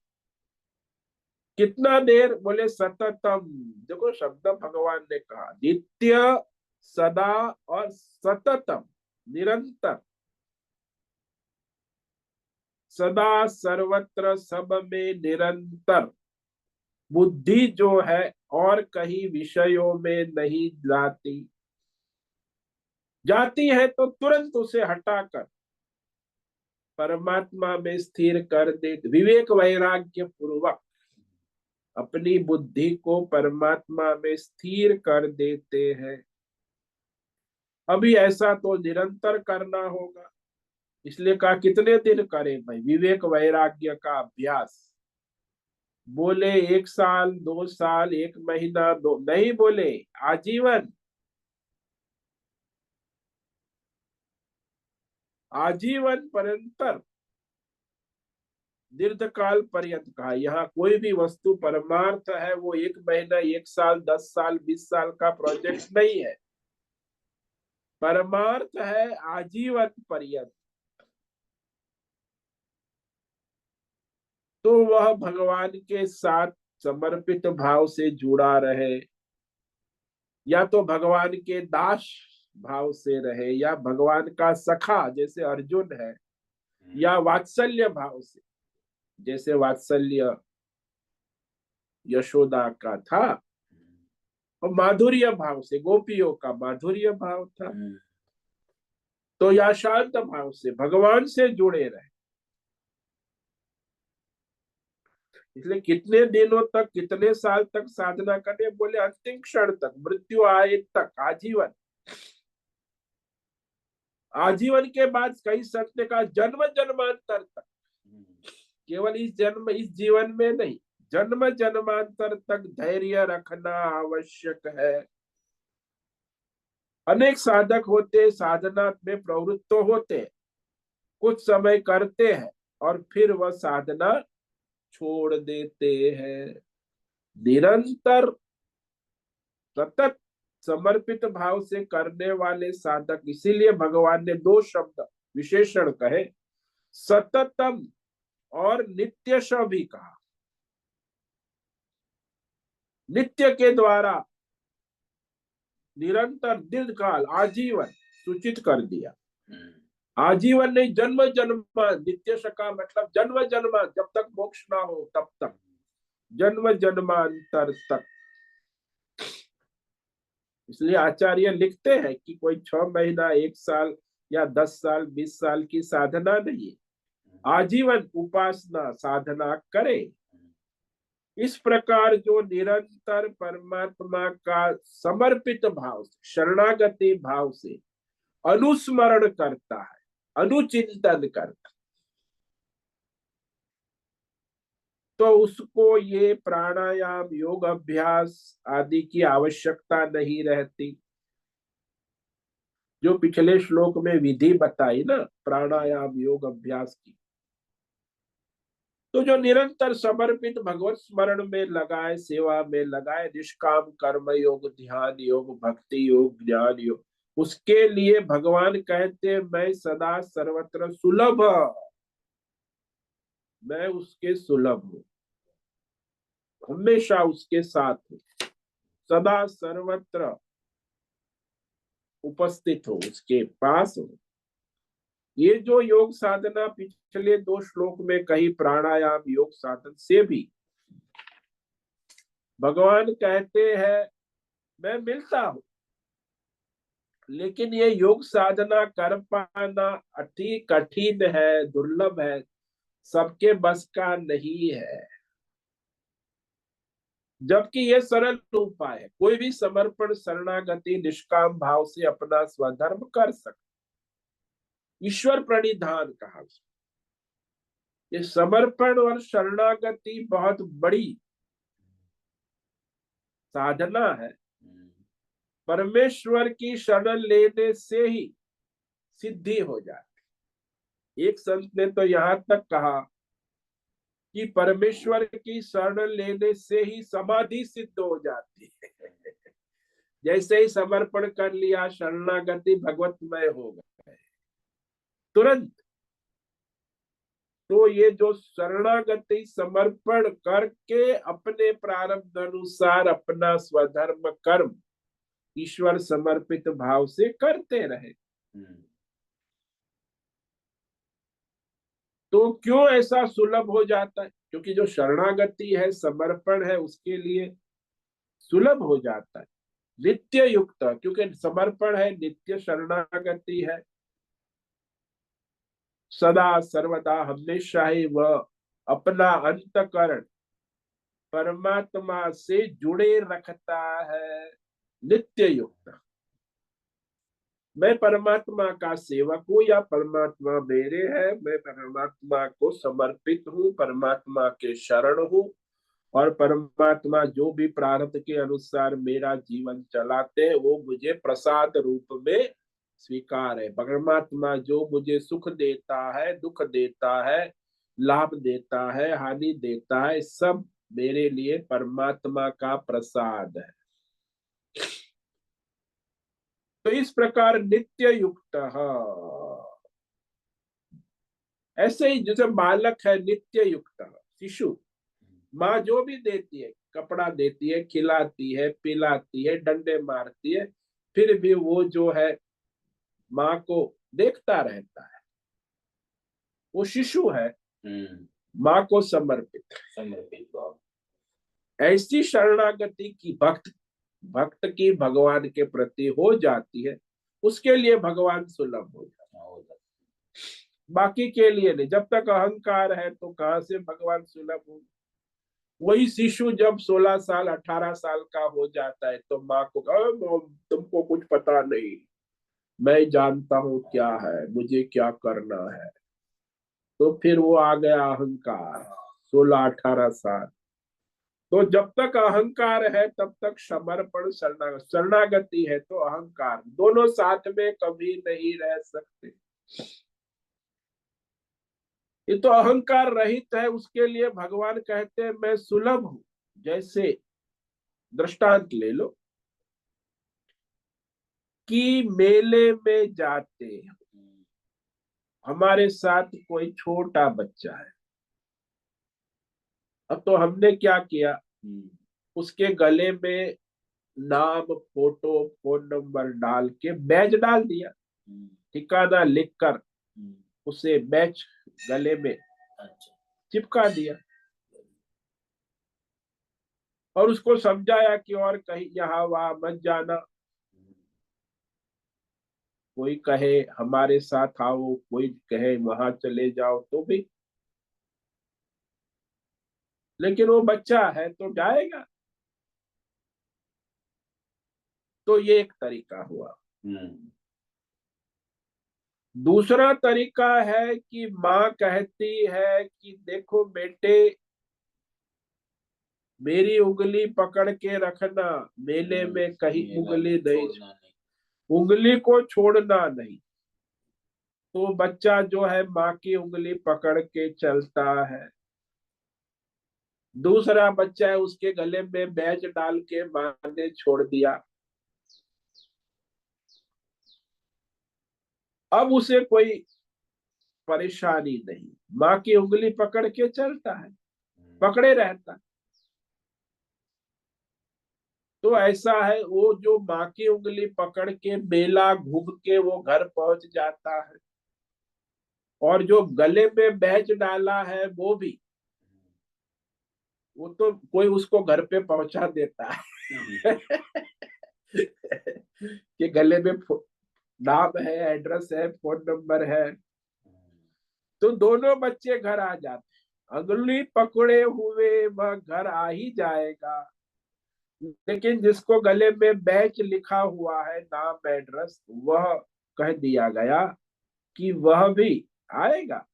S1: कितना देर, बोले सततम। देखो शब्द भगवान ने कहा, नित्य, सदा और सततम, निरंतर, सदा, सर्वत्र, सब में निरंतर। बुद्धि जो है और कहीं विषयों में नहीं जाती है तो तुरंत उसे हटाकर परमात्मा में स्थिर कर दे। विवेक वैराग्य पूर्वक अपनी बुद्धि को परमात्मा में स्थिर कर देते हैं। अभी ऐसा तो निरंतर करना होगा, इसलिए कहा कितने दिन करें भाई विवेक वैराग्य का अभ्यास। बोले 1 साल, 2 साल, 1 महीना, दो नहीं, बोले आजीवन। आजीवन परंतर, दीर्घ काल पर्यंत कहा। यहाँ कोई भी वस्तु परमार्थ है वो 1 महीना, 1 साल, 10 साल, 20 साल का प्रोजेक्ट नहीं है। परमार्थ है आजीवन पर्यंत। तो वह भगवान के साथ समर्पित भाव से जुड़ा रहे, या तो भगवान के दास भाव से रहे, या भगवान का सखा जैसे अर्जुन है, या वात्सल्य भाव से जैसे वात्सल्य यशोदा का था, और माधुर्य भाव से गोपियों का माधुर्य भाव था। तो या शांत भाव से भगवान से जुड़े रहे। इसलिए कितने दिनों तक, कितने साल तक साधना करने, बोले अंतिम क्षण तक, मृत्यु आए तक, आजीवन। आजीवन के बाद कई सकते का जन्म जन्मांतर तक, केवल इस जन्म इस जीवन में नहीं, जन्म जन्मांतर तक धैर्य रखना आवश्यक है। अनेक साधक होते, साधना में प्रवृत्त होते, कुछ समय करते हैं और फिर वह साधना छोड़ देते हैं। निरंतर सतत समर्पित भाव से करने वाले साधक, इसीलिए भगवान ने 2 शब्द विशेषण कहे, सततम और नित्यश भी कहा। नित्य के द्वारा निरंतर, दीर्घकाल, आजीवन सूचित कर दिया। आजीवन नहीं, जन्म जन्म। नित्य का मतलब जन्म जन्म, जब तक मोक्ष ना हो तब तक, जन्म जन्मांतर तक। इसलिए आचार्य लिखते हैं कि कोई 6 महीना, 1 साल या 10 साल, 20 साल की साधना नहीं, आजीवन उपासना साधना करे। इस प्रकार जो निरंतर परमात्मा का समर्पित भाव से, शरणागति भाव से अनुस्मरण करता है, अनुचिंतन करता, तो उसको ये प्राणायाम, योग अभ्यास आदि की आवश्यकता नहीं रहती। जो पिछले श्लोक में विधि बताई ना प्राणायाम योग अभ्यास की, तो जो निरंतर समर्पित भगवत स्मरण में लगाए, सेवा में लगाए, निष्काम कर्म योग, ध्यान योग, भक्ति योग, ज्ञान योग, उसके लिए भगवान कहते मैं सदा सर्वत्र सुलभ, मैं उसके सुलभ हूं, हमेशा उसके साथ हूं, सदा सर्वत्र उपस्थित हो, उसके पास हो। ये जो योग साधना पिछले 2 श्लोक में कही, प्राणायाम योग साधन से भी भगवान कहते हैं मैं मिलता हूं, लेकिन ये योग साधना कर पाना अति कठिन है, दुर्लभ है, सबके बस का नहीं है। जबकि ये सरल उपाय है, कोई भी समर्पण, शरणागति, निष्काम भाव से अपना स्वधर्म कर सकता। ईश्वर प्रणिधान कहा उसको। ये समर्पण और शरणागति बहुत बड़ी साधना है। परमेश्वर की शरण लेने से ही सिद्धि हो जाती। एक संत ने तो यहां तक कहा कि परमेश्वर की शरण लेने से ही समाधि सिद्ध हो जाती है। जैसे ही समर्पण कर लिया, शरणागति, भगवतमय हो गए तुरंत। तो ये जो शरणागति, समर्पण करके अपने प्रारब्ध अनुसार अपना स्वधर्म कर्म ईश्वर समर्पित भाव से करते रहे, तो क्यों ऐसा सुलभ हो जाता है? क्योंकि जो शरणागति है, समर्पण है, उसके लिए सुलभ हो जाता है, नित्य युक्त। क्योंकि समर्पण है, नित्य शरणागति है, सदा सर्वदा हमेशा ही वह अपना अंतकरण परमात्मा से जुड़े रखता है, नित्य युक्त। मैं परमात्मा का सेवक हूँ या परमात्मा मेरे है, मैं परमात्मा को समर्पित हूँ, परमात्मा के शरण हूँ, और परमात्मा जो भी प्रारब्ध के अनुसार मेरा जीवन चलाते हैं वो मुझे प्रसाद रूप में स्वीकार है। परमात्मा जो मुझे सुख देता है, दुख देता है, लाभ देता है, हानि देता है, सब मेरे लिए परमात्मा का प्रसाद है। तो इस प्रकार नित्य युक्त, ऐसे ही जैसे बालक है नित्य युक्त, शिशु, माँ जो भी देती है, कपड़ा देती है, खिलाती है, पिलाती है, डंडे मारती है, फिर भी वो जो है माँ को देखता रहता है, वो शिशु है, माँ को समर्पित
S2: समर्पित।
S1: ऐसी शरणागति की भक्त की भगवान के प्रति हो जाती है, उसके लिए भगवान सुलभ हो जाता है, बाकी के लिए नहीं। जब तक अहंकार है तो कहां से भगवान सुलभ हो? वही शिशु जब 16 साल 18 साल का हो जाता है तो माँ को तुमको कुछ पता नहीं, मैं जानता हूँ क्या है, मुझे क्या करना है। तो फिर वो आ गया अहंकार, 16-18 साल। तो जब तक अहंकार है तब तक समर्पण, शरणागति है तो अहंकार, दोनों साथ में कभी नहीं रह सकते। ये तो अहंकार रहित है, उसके लिए भगवान कहते हैं मैं सुलभ हूं। जैसे दृष्टांत ले लो कि मेले में जाते हमारे साथ कोई छोटा बच्चा है, अब तो हमने क्या किया, उसके गले में नाम, फोटो, फोन नंबर डाल के बैच डाल दिया, ठिकाना लिखकर उसे बैच गले में चिपका दिया, और उसको समझाया कि और कहीं यहाँ वहां मत जाना, कोई कहे हमारे साथ आओ, कोई कहे वहां चले जाओ, तो भी, लेकिन वो बच्चा है तो जाएगा। तो ये एक तरीका हुआ। दूसरा तरीका है कि माँ कहती है कि देखो बेटे, मेरी उंगली पकड़ के रखना, मेले में कहीं उंगली नहीं, उंगली को छोड़ना नहीं। तो बच्चा जो है माँ की उंगली पकड़ के चलता है। दूसरा बच्चा है, उसके गले में बैच डाल के माँ ने छोड़ दिया, अब उसे कोई परेशानी नहीं, माँ की उंगली पकड़ के चलता है, पकड़े रहता है। तो ऐसा है, वो जो माँ की उंगली पकड़ के मेला घूम के वो घर पहुंच जाता है, और जो गले में बैच डाला है वो भी, वो तो कोई उसको घर पे पहुंचा देता है। कि गले में नाम है, एड्रेस है, फोन नंबर है, तो दोनों बच्चे घर आ जाते। अंगुली पकड़े हुए वह घर आ ही जाएगा, लेकिन जिसको गले में बैच लिखा हुआ है, नाम एड्रेस, वह कह दिया गया कि वह भी आएगा।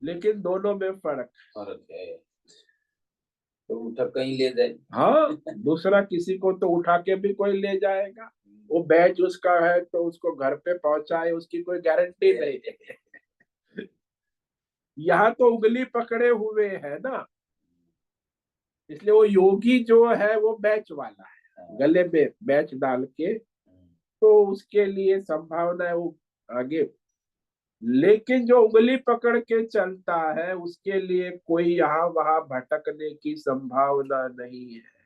S1: लेकिन दोनों में फर्क
S2: है, तो उठा कहीं ले जाए।
S1: हाँ, दूसरा किसी को तो उठा के भी कोई ले जाएगा, वो बैच उसका है तो उसको घर पे पहुंचाए, उसकी कोई गारंटी नहीं है। यहाँ तो उंगली पकड़े हुए है ना, इसलिए वो योगी जो है वो बैच वाला है, गले में बैच डाल के, तो उसके लिए संभावना है वो आगे। लेकिन जो उंगली पकड़ के चलता है उसके लिए कोई यहाँ वहां भटकने की संभावना नहीं है।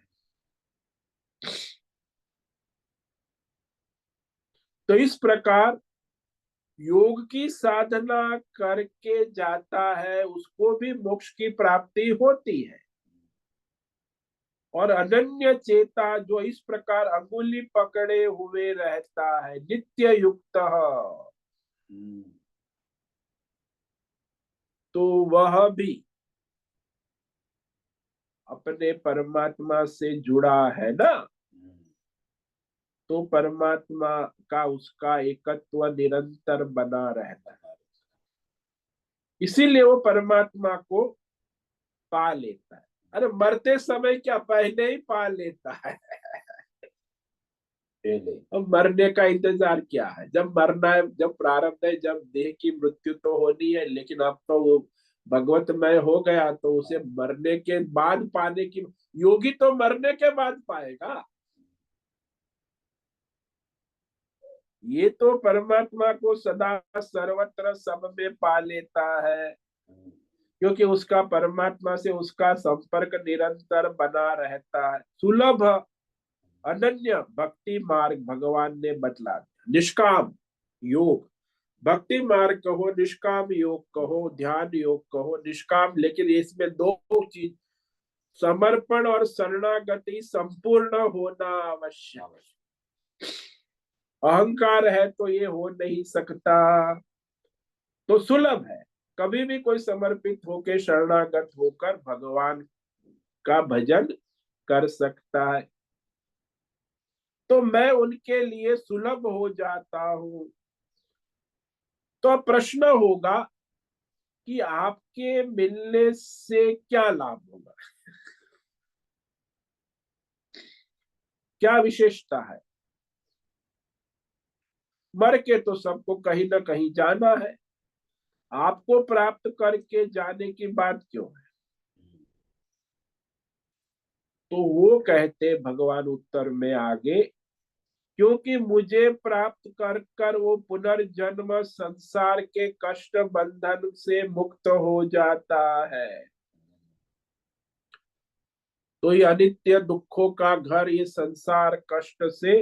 S1: तो इस प्रकार योग की साधना करके जाता है उसको भी मोक्ष की प्राप्ति होती है। और अनन्य चेता जो इस प्रकार अंगुली पकड़े हुए रहता है, नित्य युक्त, तो वह भी अपने परमात्मा से जुड़ा है ना, तो परमात्मा का उसका एकत्व निरंतर बना रहता है, इसीलिए वो परमात्मा को पा लेता है। अरे मरते समय क्या, पहले ही पा लेता है। अब मरने का इंतजार क्या है, जब मरना है, जब प्रारब्ध है, जब देह की मृत्यु तो होनी है, लेकिन अब तो वो भगवतमय हो गया, तो उसे मरने के बाद पाने की, योगी तो मरने के बाद पाएगा। ये तो परमात्मा को सदा सर्वत्र सब में पा लेता है, क्योंकि उसका परमात्मा से उसका संपर्क निरंतर बना रहता है। सुलभ अनन्य भक्ति मार्ग भगवान ने बतला दिया। निष्काम योग, भक्ति मार्ग कहो, निष्काम योग कहो, ध्यान योग कहो, निष्काम, लेकिन इसमें दो चीज, समर्पण और शरणागति संपूर्ण होना आवश्यक। अहंकार है तो ये हो नहीं सकता। तो सुलभ है, कभी भी कोई समर्पित होकर शरणागत होकर भगवान का भजन कर सकता है। तो मैं उनके लिए सुलभ हो जाता हूं। तो अब प्रश्न होगा कि आपके मिलने से क्या लाभ होगा, क्या विशेषता है। मर के तो सबको कहीं ना कहीं जाना है, आपको प्राप्त करके जाने की बात क्यों है। तो वो कहते भगवान उत्तर में आगे, क्योंकि मुझे प्राप्त कर कर वो पुनर्जन्म संसार के कष्ट बंधन से मुक्त हो जाता है। तो ये अनित्य दुखों का घर, ये संसार कष्ट से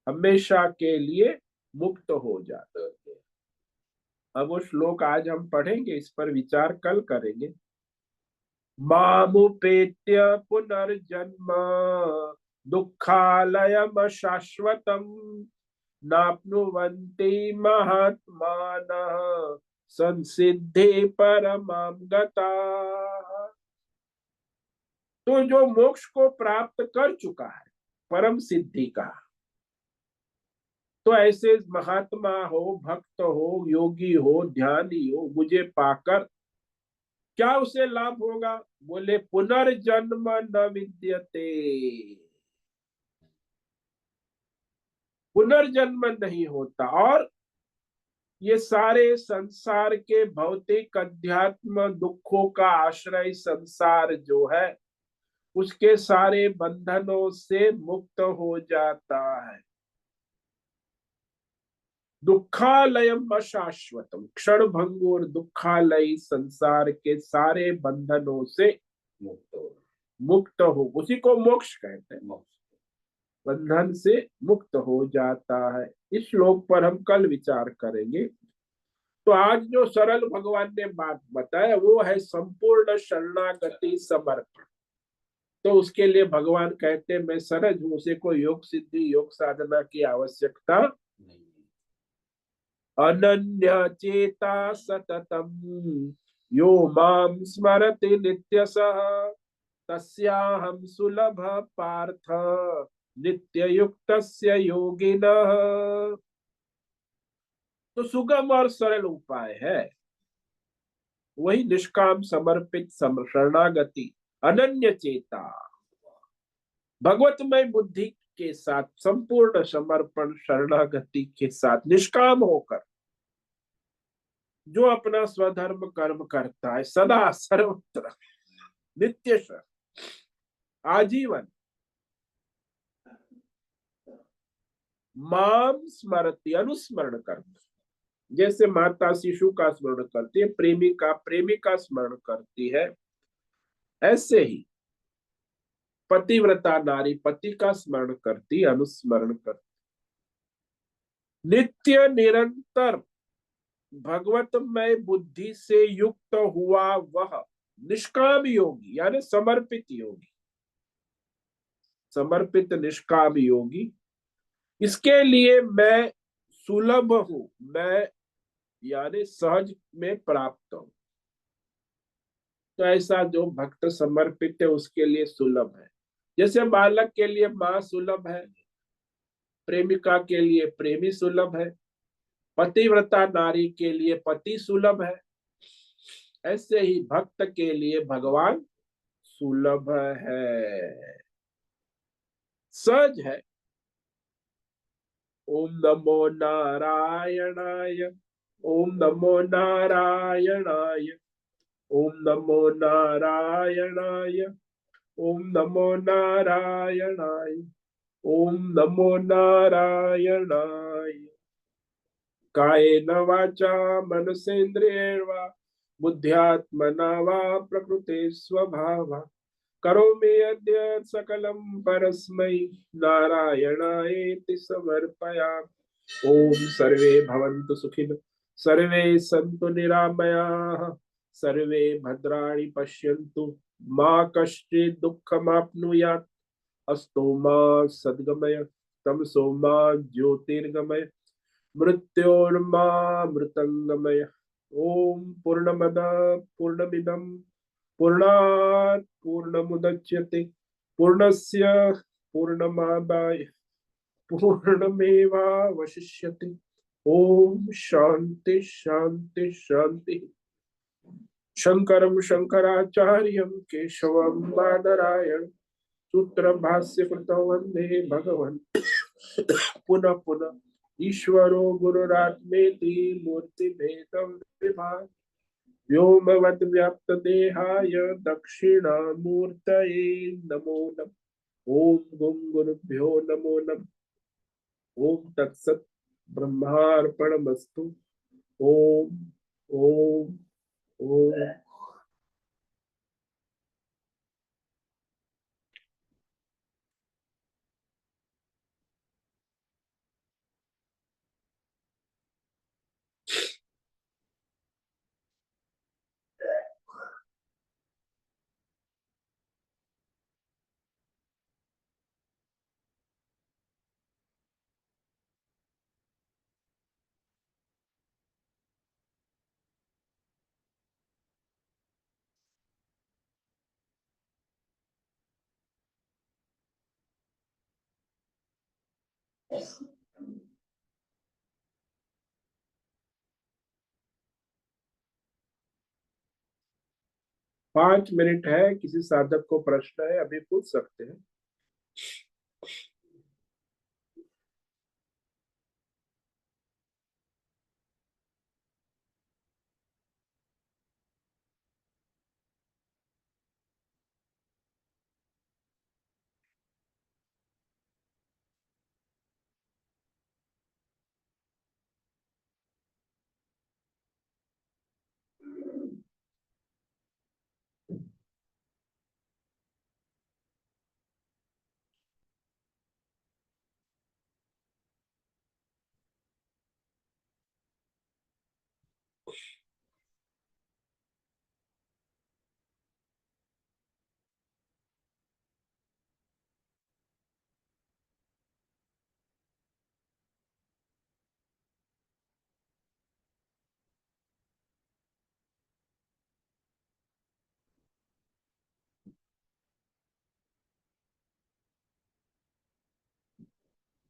S1: हमेशा के लिए मुक्त हो जाता है। अब वो श्लोक आज हम पढ़ेंगे, इस पर विचार कल करेंगे। मामुपेत्य पुनर्जन्म दुःखालयम शाश्वतम नाप्नुवन्ति महात्मानः संसिद्धि परमां गताः। तो जो मोक्ष को प्राप्त कर चुका है, परम सिद्धि का, तो ऐसे महात्मा हो, भक्त हो, योगी हो, ध्यानी हो, मुझे पाकर क्या उसे लाभ होगा। बोले पुनर्जन्म न विद्यते, पुनर्जन्म नहीं होता। और ये सारे संसार के भौतिक अध्यात्म दुखों का आश्रय संसार जो है, उसके सारे बंधनों से मुक्त हो जाता है। दुखालयम अशाश्वतम, क्षण भंगुर दुखालय संसार के सारे बंधनों से मुक्त हो, उसी को मोक्ष कहते हैं। मोक्ष बंधन से मुक्त हो जाता है। इस श्लोक पर हम कल विचार करेंगे। तो आज जो सरल भगवान ने बात बताया वो है संपूर्ण शरणागति समर्पण। तो उसके लिए भगवान कहते हैं मैं सरज हूं, उसे कोई योग सिद्धि योग साधना की आवश्यकता
S2: नहीं।
S1: अनन्य चेता सततम यो माम स्मरति नित्यसः तस्याहं सुलभ पार्थ नित्य युक्तस्य योगिनः। तो सुगम और सरल उपाय है वही निष्काम समर्पित शरणागति, अनन्य चेता, भगवतमय बुद्धि के साथ संपूर्ण समर्पण शरणागति के साथ निष्काम होकर जो अपना स्वधर्म कर्म करता है सदा सर्वत्र नित्य आजीवन, माम स्मरति अनुस्मरण करता, जैसे माता शिशु का स्मरण करती है, प्रेमिका प्रेमिका स्मरण करती है, ऐसे ही पतिव्रता नारी पति का स्मरण करती अनुस्मरण करती। नित्य निरंतर भगवतमय बुद्धि से युक्त हुआ वह निष्काम योगी यानी समर्पित योगी, समर्पित निष्काम योगी, इसके लिए मैं सुलभ हूं, मैं यानी सहज में प्राप्त हूं। तो ऐसा जो भक्त समर्पित है उसके लिए सुलभ है, जैसे बालक के लिए माँ सुलभ है, प्रेमिका के लिए प्रेमी सुलभ है, पतिव्रता नारी के लिए पति सुलभ है, ऐसे ही भक्त के लिए भगवान सुलभ है, सहज है। ओम नमो नारायणाय, ओम नमो नारायणाय, ओम नमो नारायणाय, ओम नमो नारायणाय, ओम नमो नारायणाय। कायेन वाचा मनसेन्द्रियेण वा बुद्ध्यात्मना वा प्रकृते स्वभावा करोमि यद्य सकलं परस्मै नारायणायेति समर्पयामि। ओम सर्वे भवन्तु सुखिनः, सर्वे सन्तु निरामयाः, सर्वे भद्राणि पश्यन्तु, मा कश्चित् दुःखमाप्नुयात्। अस्तु मा सद्गमय, तमसो मा ज्योतिर्गमय, मृत्योर्मा मृतंगमय। ओम पूर्णमद पूर्णमिदं पूर्णात् पूर्णमुदच्यते पूर्णस्य पूर्णमादाय पूर्णमेवावशिष्यते। ओम शांति शांति शांति। शंकरं शंकराचार्यं केशवं बादरायण सूत्र भाष्य कृतौ वंदे भगवन् पुनः पुनः ईश्वरो गुरुरात्मेति मूर्ति भेदं विभाग व्योमवद् व्याप्त देहाय दक्षिणामूर्तये नमो नमः। ओम गुं गुरुभ्यो नमो नमः। ओम तत्सत् ब्रह्मार्पणमस्तु। ओम ओम ओम। 5 मिनट है, किसी साधक को प्रश्न है अभी पूछ सकते हैं।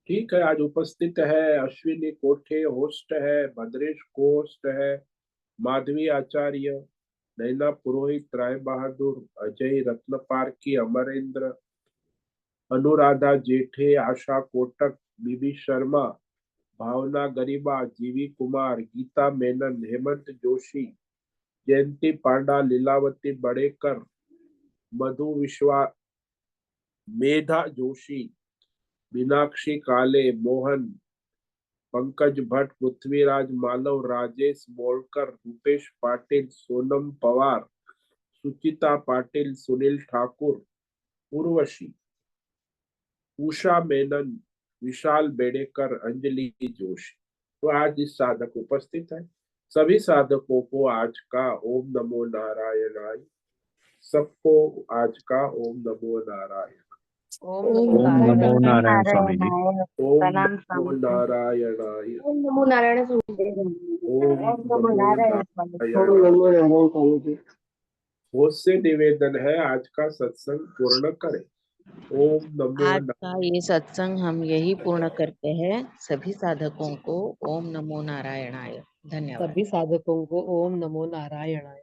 S1: ठीक है, आज उपस्थित है अश्विनी कोठे होस्ट है, भद्रेश होस्ट है, माधवी आचार्य, नैना पुरोहित, राय बहादुर, अजय रत्नपारकी, अमरेंद्र, अनुराधा जेठे, आशा कोटक, बीबी शर्मा, भावना गरिबा, जीवी कुमार, गीता मेनन, हेमंत जोशी, जयंती पांडा, लीलावती बड़ेकर, मधु विश्वा, मेधा जोशी, मीनाक्षी काले, मोहन, पंकज भट्ट, पृथ्वीराज मालव, राजेश बोलकर, रूपेश पाटिल, सोनम पवार, सुचिता पाटिल, सुनील ठाकुर, उर्वशी, उषा मेनन, विशाल बेडेकर, अंजलि जोशी। तो आज इस साधक उपस्थित है। सभी साधकों को आज का ओम नमो नारायणाय, सबको आज का ओम नमो नारायण,
S3: ओम
S4: ओम
S3: नमो
S4: नमो
S3: नारायण।
S4: नारायण स्वामी जी।
S1: ओम
S4: प्रणाम
S1: नमो
S4: स्वामी जी।
S1: नारायणाय,
S4: ओम नमो नारायण स्वामी जी।
S1: ओम
S4: ओम नमो नारायण स्वामी जी। ओम
S1: नारायण।
S4: नमो नारायण स्वामी जी।
S1: बहुत से निवेदन है, आज का सत्संग पूर्ण करें। ओम नमो
S3: आज का ये सत्संग हम यही पूर्ण करते हैं। सभी साधकों को ओम नमो नारायणाय। धन्यवाद।
S5: सभी साधकों को ओम नमो नारायणाय।